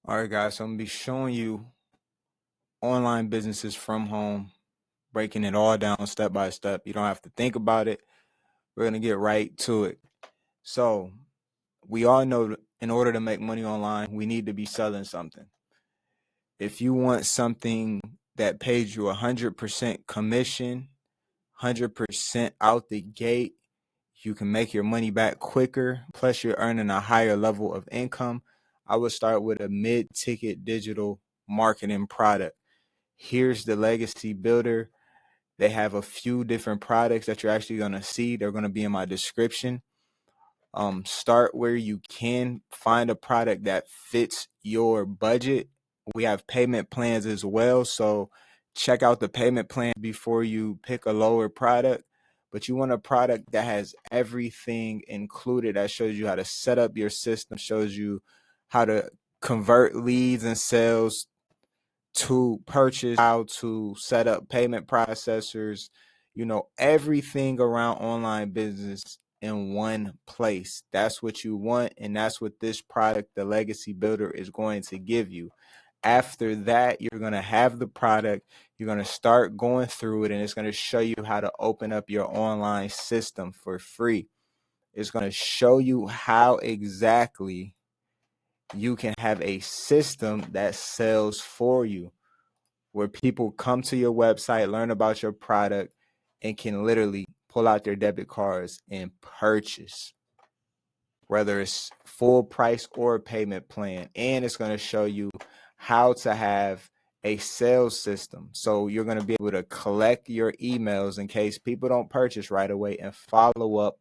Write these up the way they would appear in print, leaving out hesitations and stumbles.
All right, guys, so I'm gonna be showing you online businesses from home, breaking it all down step by step. You don't have to think about it. We're gonna get right to it. So we all know that in order to make money online, we need to be selling something. If you want something that pays you 100% commission, 100% out the gate, you can make your money back quicker, plus you're earning a higher level of income, I would start with a mid-ticket digital marketing product. Here's the Legacy Builder. They have a few different products that you're actually going to see. They're going to be in my description. Start where you can. Find a product that fits your budget. We have payment plans as well, so check out the payment plan before you pick a lower product. But you want a product that has everything included, that shows you how to set up your system, shows you how to convert leads and sales to purchase, how to set up payment processors, everything around online business in one place. That's what you want, and that's what this product, the Legacy Builder, is going to give you. After that, you're going to have the product, you're going to start going through it, and it's going to show you how to open up your online system for free. It's going to show you how exactly you can have a system that sells for you, where people come to your website, learn about your product, and can literally pull out their debit cards and purchase, whether it's full price or a payment plan. And it's going to show you how to have a sales system. So you're going to be able to collect your emails in case people don't purchase right away, and follow up,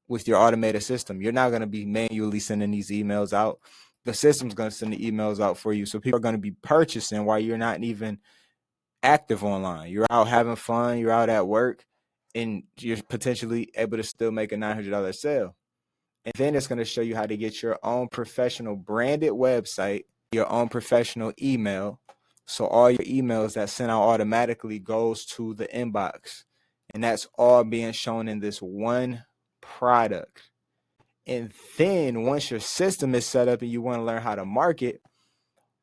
with your automated system. You're not going to be manually sending these emails out. The system's going to send the emails out for you. So people are going to be purchasing while you're not even active online. You're out having fun, you're out at work, and you're potentially able to still make a $900 sale. And then it's going to show you how to get your own professional branded website, your own professional email. So all your emails that sent out automatically goes to the inbox. And that's all being shown in this one product. And then once your system is set up and you want to learn how to market,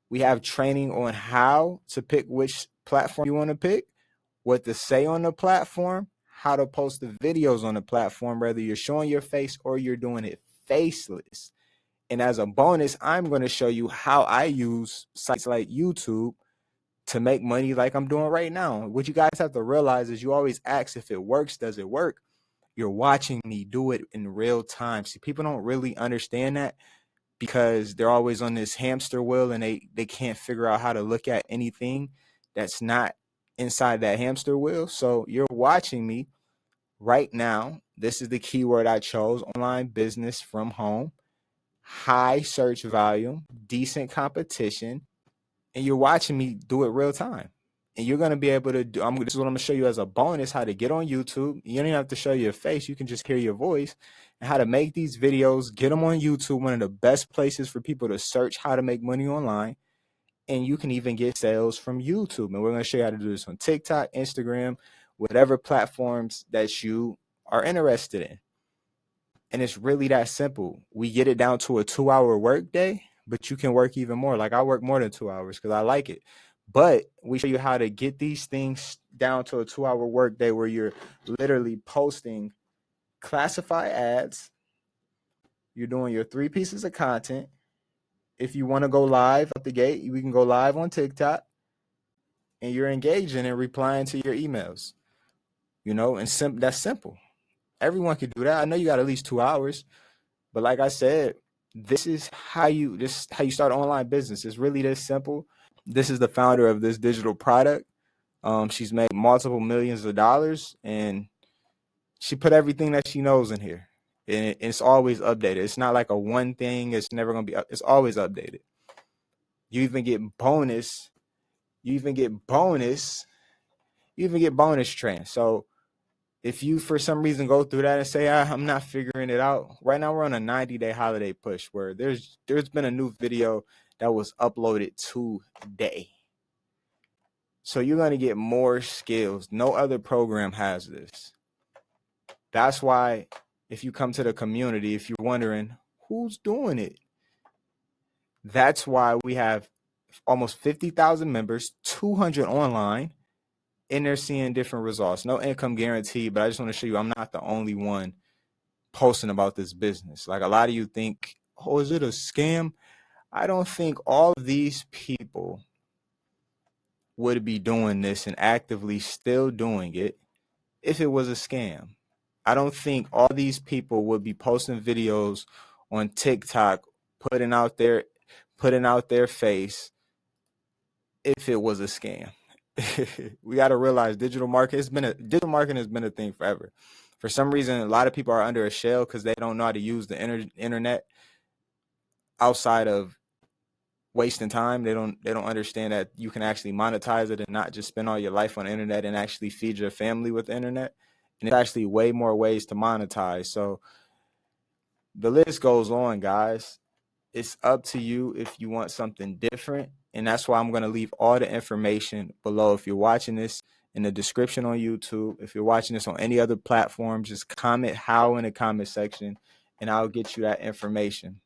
we have training on how to pick which platform you want to pick, what to say on the platform, how to post the videos on the platform, whether you're showing your face or you're doing it faceless. And as a bonus, I'm going to show you how I use sites like YouTube to make money like I'm doing right now. What you guys have to realize is, you always ask if it works, does it work? You're watching me do it in real time. See, people don't really understand that, because they're always on this hamster wheel, and they can't figure out how to look at anything that's not inside that hamster wheel. So you're watching me right now. This is the keyword I chose: online business from home, high search volume, decent competition. And you're watching me do it real time. And you're going to be able to do, this is what I'm going to show you as a bonus: how to get on YouTube. You don't even have to show your face. You can just hear your voice, and how to make these videos, get them on YouTube, one of the best places for people to search how to make money online. And you can even get sales from YouTube. And we're going to show you how to do this on TikTok, Instagram, whatever platforms that you are interested in. And it's really that simple. We get it down to a 2-hour workday, but you can work even more. Like, I work more than 2 hours because I like it. But we show you how to get these things down to a 2-hour workday, where you're literally posting classified ads. You're doing your 3 pieces of content. If you want to go live at the gate, we can go live on TikTok, and you're engaging and replying to your emails. And that's simple. Everyone can do that. I know you got at least 2 hours. But like I said, this is how you start an online business. It's really this simple. This is the founder of this digital product. She's made multiple millions of dollars, and she put everything that she knows in here. And it's always updated. It's not like a one thing. It's never going to be it's always updated. You even get bonus. You even get bonus training. So if you, for some reason, go through that and say, I'm not figuring it out, right now we're on a 90-day holiday push, where there's been a new video that was uploaded today. So you're going to get more skills. No other program has this. That's why, if you come to the community, if you're wondering who's doing it, That's why we have almost 50,000 members, 200 online, and they're seeing different results. No income guarantee, but I just want to show you I'm not the only one posting about this business. Like a lot of you think, oh, is it a scam? I don't think all of these people would be doing this and actively still doing it if it was a scam. I don't think all these people would be posting videos on TikTok, putting out their face if it was a scam. We got to realize digital marketing has been a thing forever. For some reason, a lot of people are under a shell because they don't know how to use the internet outside of wasting time. They don't understand that you can actually monetize it and not just spend all your life on the internet and actually feed your family with the internet. And it's actually way more ways to monetize. So the list goes on, guys. It's up to you if you want something different. And that's why I'm going to leave all the information below. If you're watching this in the description on YouTube, if you're watching this on any other platform, just comment how in the comment section and I'll get you that information.